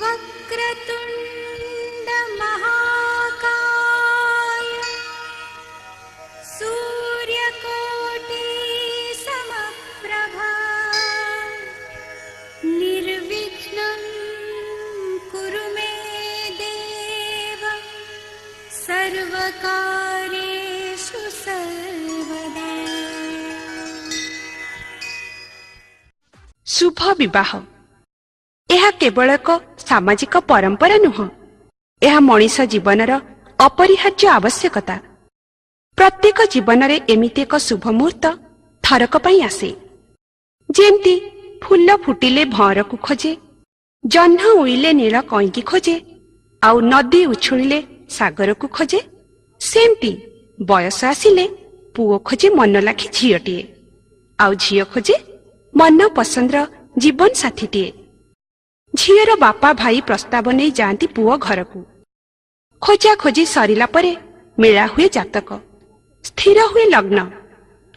वक्रतुंड महाकाय सूर्यकोटि समप्रभा निर्विघ्नं कुरु मे देव सर्वकार्येषु सर्वदा। शुभ विवाह यह केवल एक सामाजिक परंपरा नुह, यह मनीष जीवनर अपरिहार्य आवश्यकता। प्रत्येक जीवन में एमिति एक शुभ मुहूर्त थरक पाई आसे। जेमती फूल फुटिले भंवर को खोजे, जह्न उइले नील कईकी खोजे, आउ नदी उछुड़िले सागर को खोजे, सेमती बयस आसिले पुओ खोजे मन लाखी झीटीए, आउ झील खोजे मन पसंदर जीवन साथीटीए। झीर बापा भाई प्रस्ताव नहीं जाती पुओ घर को। खोजा खोजी सरिला परे मेला हुए जातक, स्थिर हुए लग्न,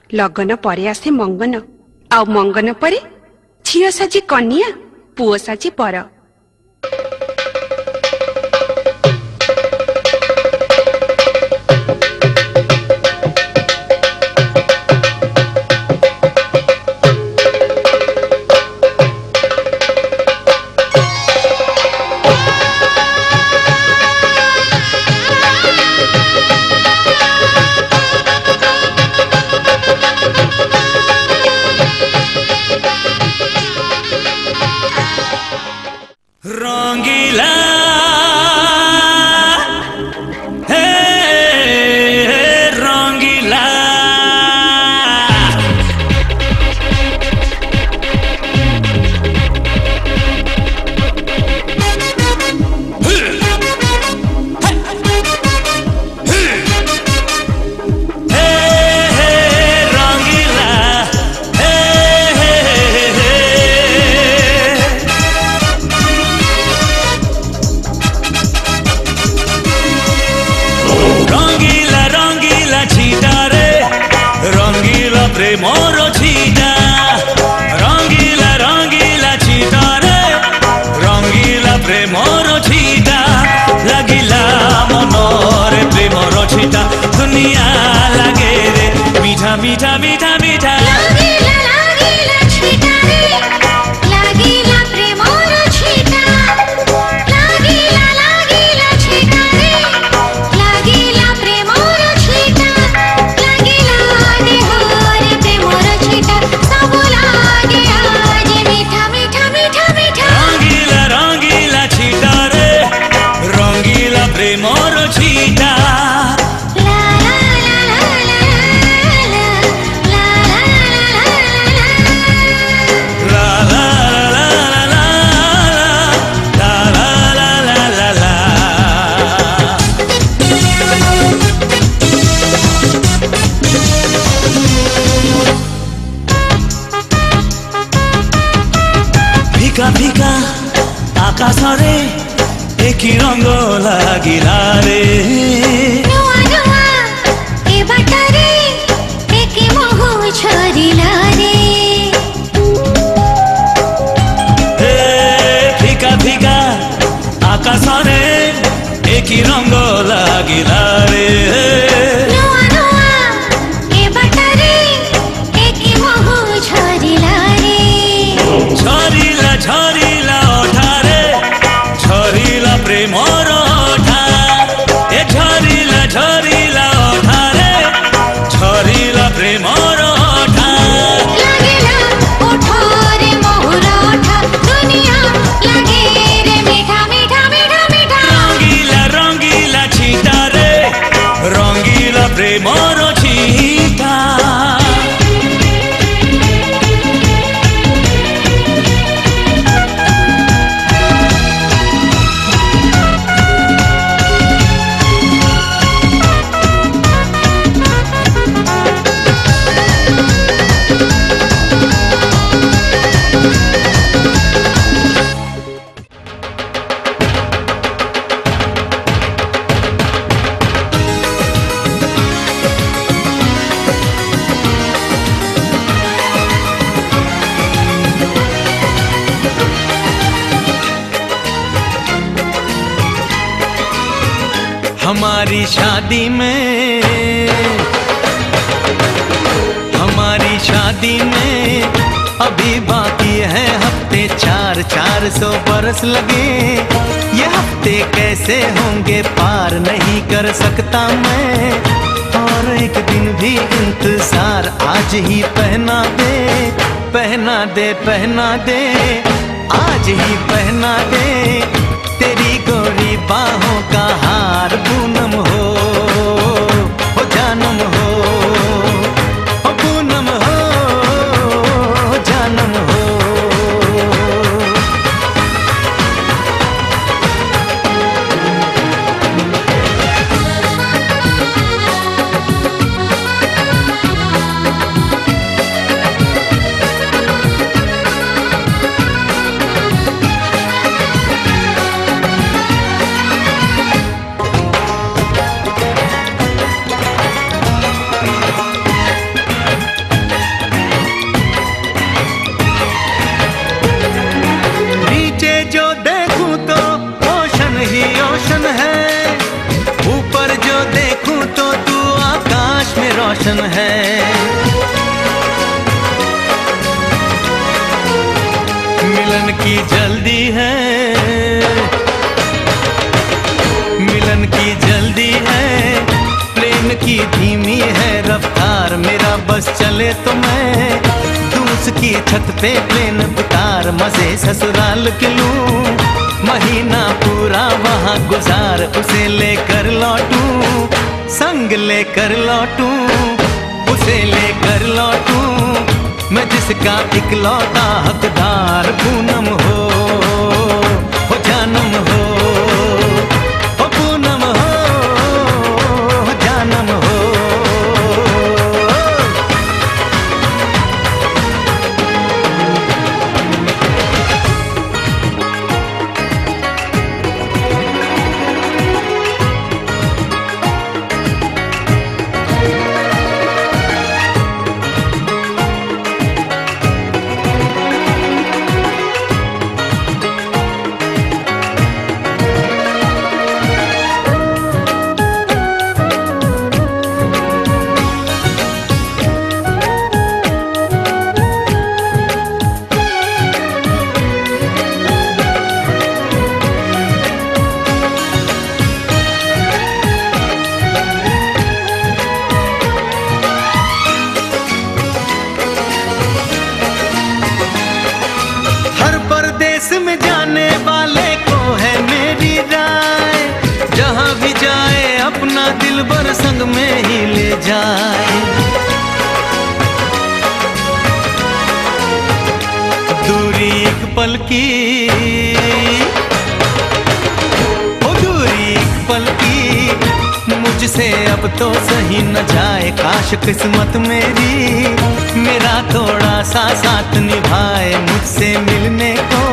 लगन परे आसे मंगन, आउ मंगन परे झील साजी कन्या, पुओ साजी पर। दुनिया लगे रे मीठा मीठा मीठा मीठा लागिला लागिला छीटा रे लागिला प्रेमर छीटा लागिला लागिला छीटा रे लागिला प्रेमर छीटा लागिला देहर प्रेमर छीटा सब लागे आज मीठा मीठा मीठा मीठा रंगीला रंगीला छीटा रे रंगीला प्रेमर छीटा फिका आकाश रे एक रंग लागिला रे नुआ नुआ ए बाटरे एक मोह छरिला रे फिका फिका आकाश रे एक रंग लागिला रे नुआ नुआ ए बाटरे एक मोह छरिला रे झरिला झरिला ओठारे झरिला प्रेमर ओठा ए झरिला झरिला ओठारे झरिला प्रेमर ओठा हमारी शादी में, हमारी शादी में अभी बाकी है हफ्ते 400 बरस लगे। ये हफ्ते कैसे होंगे पार नहीं कर सकता मैं, और एक दिन भी इंतजार आज ही पहना दे, पहना दे, पहना दे, आज ही पहना दे तेरी गोरी बाहों का हार। पूनम हो जानम हो, पूनम हो जानम हो। रोशन है मिलन की जल्दी है, मिलन की जल्दी है, प्रेम की धीमी है रफ्तार। मेरा बस चले तो मैं दूं उसकी छत पे प्लेन उतार, मजे ससुराल के लूं, महीना पूरा वहाँ गुजार, उसे लेकर लौटूं, संग लेकर लौटूं, उसे लेकर लौटूं, मैं जिसका इकलौता हकदार। पूनम हो जानम हो, पूनम हो जानम हो। में जाने वाले को है मेरी राय, जहां भी जाए अपना दिलबर संग में ही ले जाए। दूरी एक पल की, ओ दूरी एक पल की, मुझसे अब तो सही न जाए। काश किस्मत मेरी मेरा थोड़ा सा साथ निभाए, मुझसे मिलने को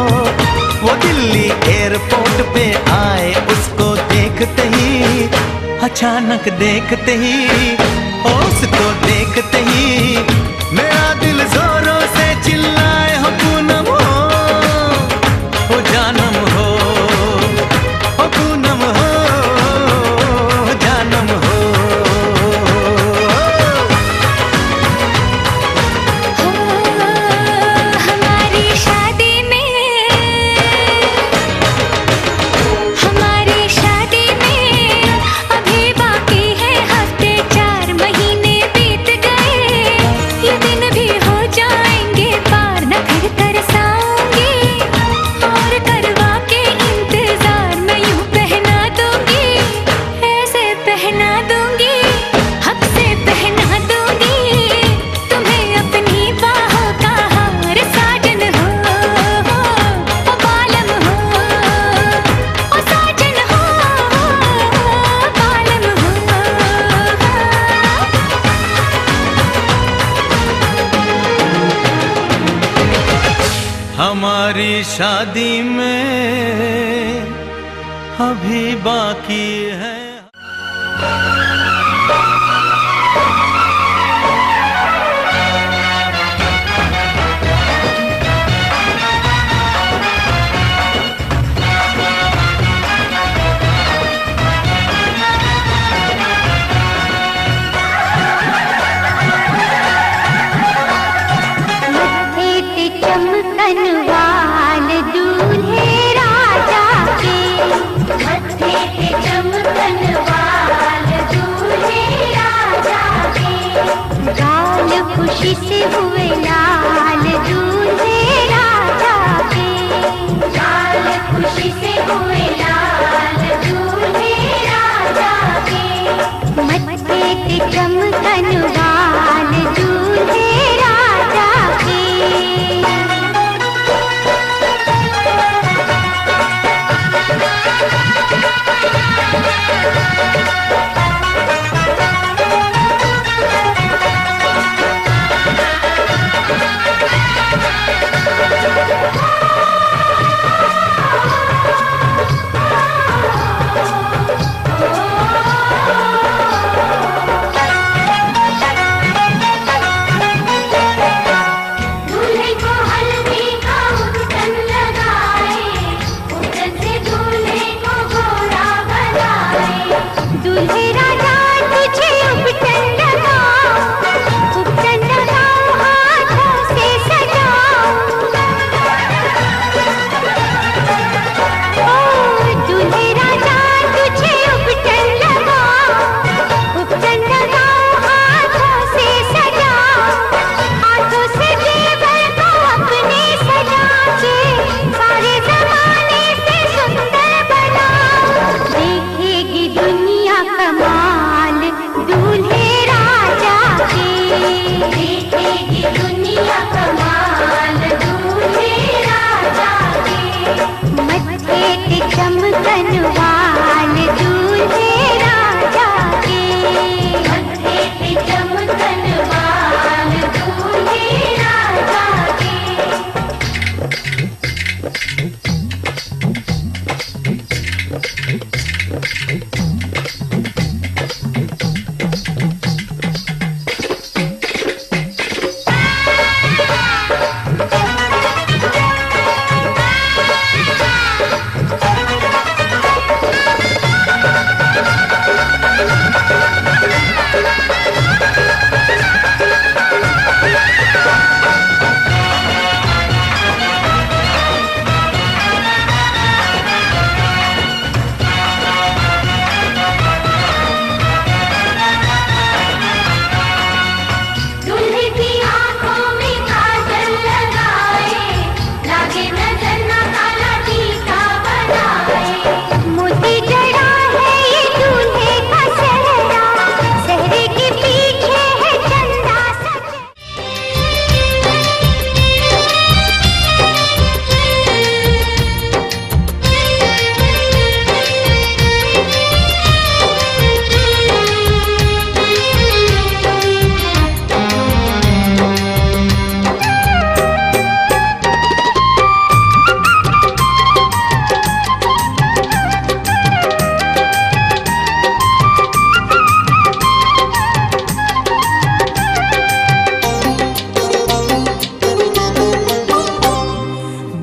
वो दिल्ली एयरपोर्ट पे आए। उसको देखते ही, अचानक देखते ही, उसको देखते ही मेरा दिल जोरों से चिल्लाए, हो पूनम हो जानम हो, पूनम हो जानम हो। हमारी शादी में अभी बाकी है। से हुए लाल दूल्हे राजा के, लाल खुशी से हुए लाल दूल्हे राजा के, मत्थे ते चमकन वाल दूल्हे राजा के। दूल्हे को हल्दी का उपटन लगाए, उपटन से दूल्हे को घोड़ा बनाए। दूल्हे राजा तुझे उपटन लगाओ, उपटन लगाओ हाथों से सजाओ। ओ दूल्हे राजा तुझे उपटन लगाओ, उपटन लगाओ हाथों से सजाओ। हाथों से देवर को अपने सजा के, सारे जमाने से सुंदर बनाओ। देखेगी दुनिया कमाल दूल्हे राजा के, देखेगी दुनिया कमाल दूल्हे राजा के, मत्थे ते चमकन वाल दूल्हे राजा के, मत्थे ते चमकन वाल दूल्हे राजा के। दूल्हे की आंखों में काजल लगाए, लागे नजर ना काला टीका बनाए। मोती जड़ा है ये दूल्हे का सेहरा, सेहरे के पीछे है चंदा सजा।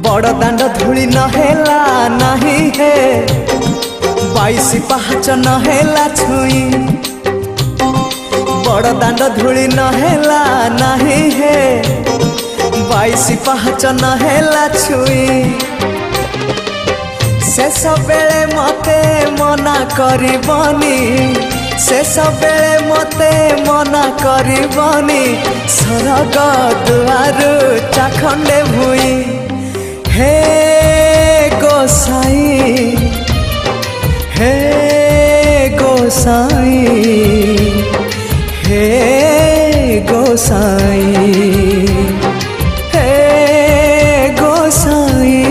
बड़ दांड धूली नहेला नहीं है, 22 पाहाच नहेला छुई। बड़ दांड धूली नहेला नहीं है, 22 पाहाच नहेला छुई। शेष बेले मते मना करबनी, शेष बेले मते मना करबनी, सरग दुआर चाखंडे भुई। हे गोसाई, हे गोसाई, हे गोसाई, हे गोसाई।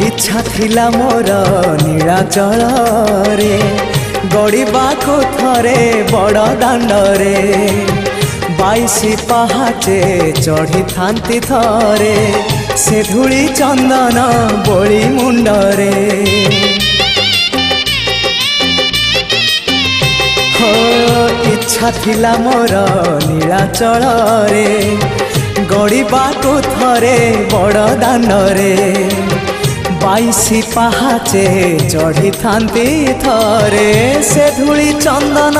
इच्छा थिला मोर नीलाचल रे, गड़िबाको थरे बड़ दांडरे। 22 पाहाचे चढ़ी थांती थरे, से धूली चंदन बोली मुंडरे। हो इच्छा थिला मोर नीलाचल रे गड़िबा को थरे बड़ दांडरे 22 पाहाचे चढ़ी थांती थरे से धूली चंदन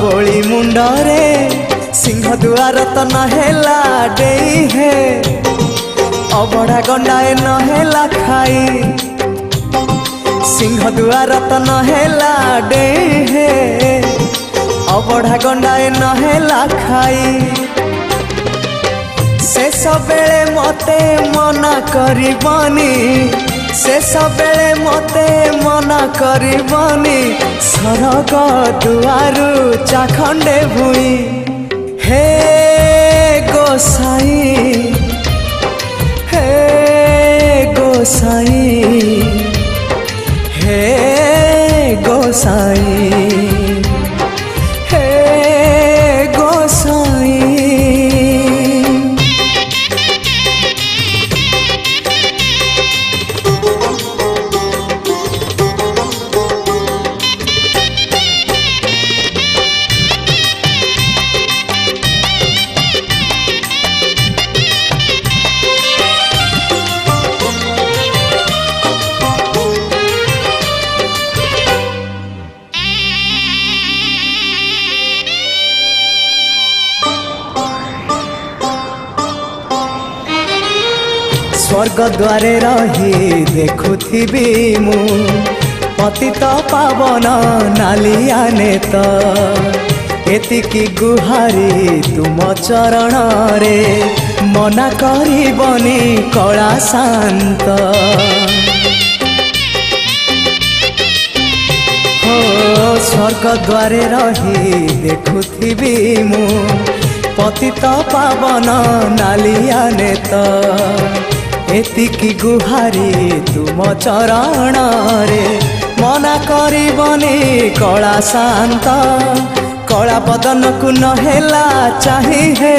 गोली मुंडरे सिंह दुआर तो नहेला डेई हे अबड़ा गंडाए नहेला खाई सिंह दुआर तो नहेला डेई हे अबड़ा गंडाए नहेला खाई से सबेले मते मना करिबनी से सबेले मते मना करिबनी सरग दुआरु चाखंडे भुई हे गोसाई हे गोसाई हे गोसाई हे गोसाई स्वर्ग द्वारे रही देखुथिबी मु पतित पावन नालिया नेत एतिकी गुहारी तुम चरण रे मना करिबनी कला शांत हो स्वर्ग द्वारे रही देखुथिबी मु पतित पावन नालिया नेत एतिकी गुहारी तुम चरण रे मना करिबनी कला शांत कला बदन को नहेला चाहिए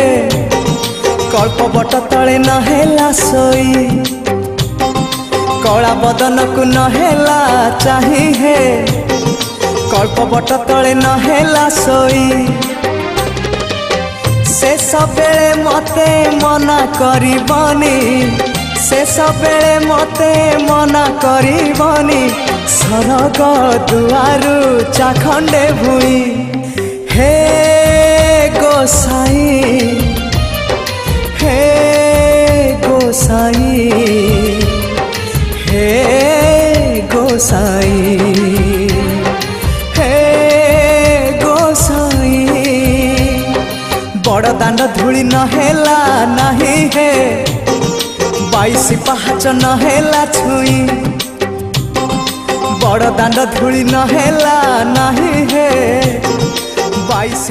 कल्प बट तले नहेला सोई कला बदन को नहेला चाहिए कल्प बट तले नहेला सोई से सबेले मते मना करिबनी से सबेले मते मना करिबनी सरग दुआरु चाखंडे भुई हे गोसाई हे गोसाई हे गोसाई हे गोसाई बड़ दांड धूली नहेला नहीं है 22 पाहाच नहेला छुई बड़ दांड धूली नहेला नहीं है 22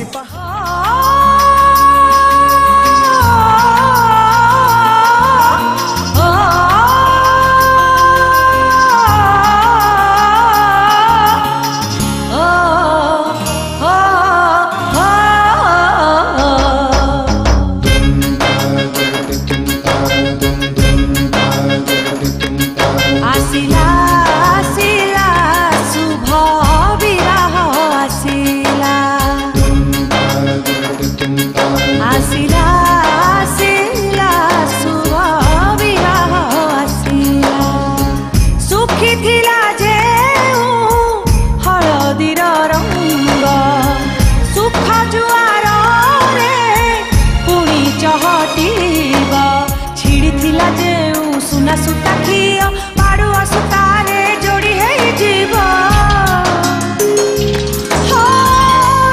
सुना सुता खियो पाड़ुआ सुतारे जोड़ी है जीव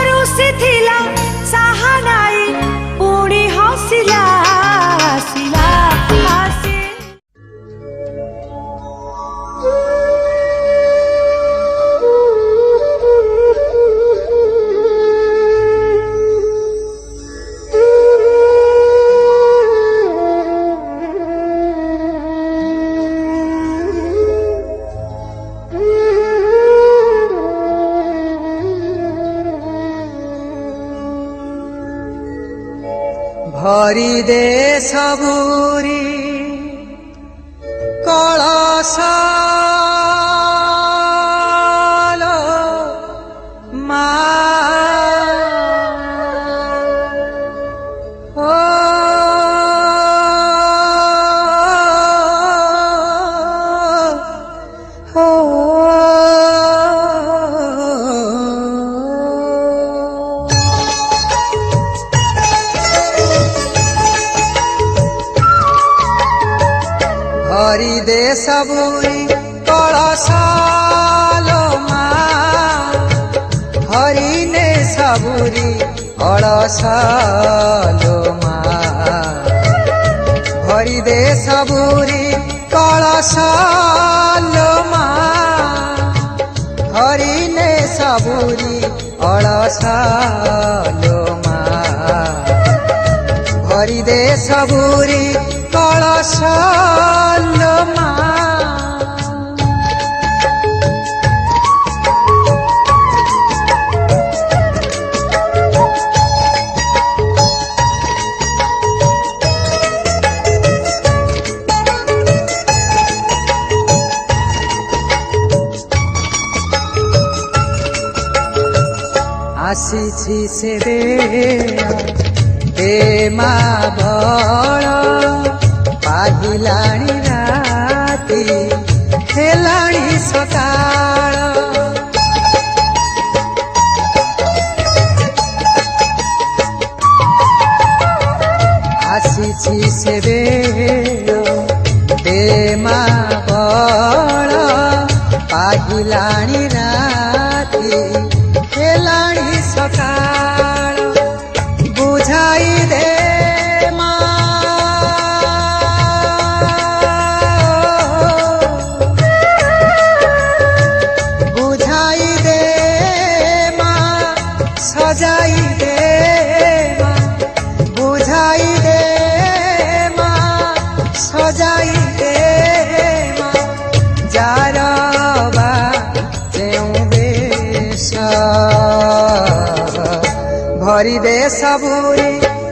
रुसी थिला साहा नाई पुणी हसिला हसिला हसी भरी दे सबूरी कलश मालो भरी दे सबुरी कलशालो माँ भरी ने सबुरी कलशालो माँ भरी दे सबुरी कलशालो माँ भरी ने सबुरी कलशालो माँ भरी दे सबुरी कलशालो माँ आसीछि से दे मा बळ पाहिलाणी राती हेलाणी सकाळ आसीछि से दे मा बळ पाहिलाणी राती हेलाणी सकाळ बुझाई दे बुझाई दे माँ सजाई दे माँ बुझाई दे माँ सजाई दे माँ जारबा जेउ बेश भरी दे सबुरी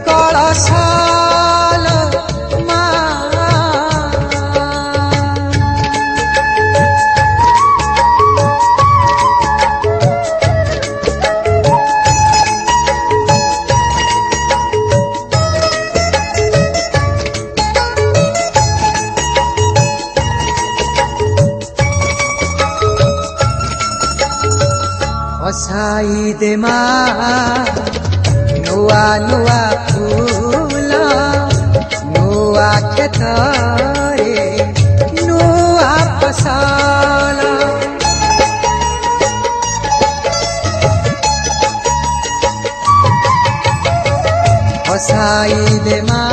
कलशालो माँ बसाई दे माँ नुआ नुआ फूल नुआ खेतरे नुआ फसल बसाई दे माँ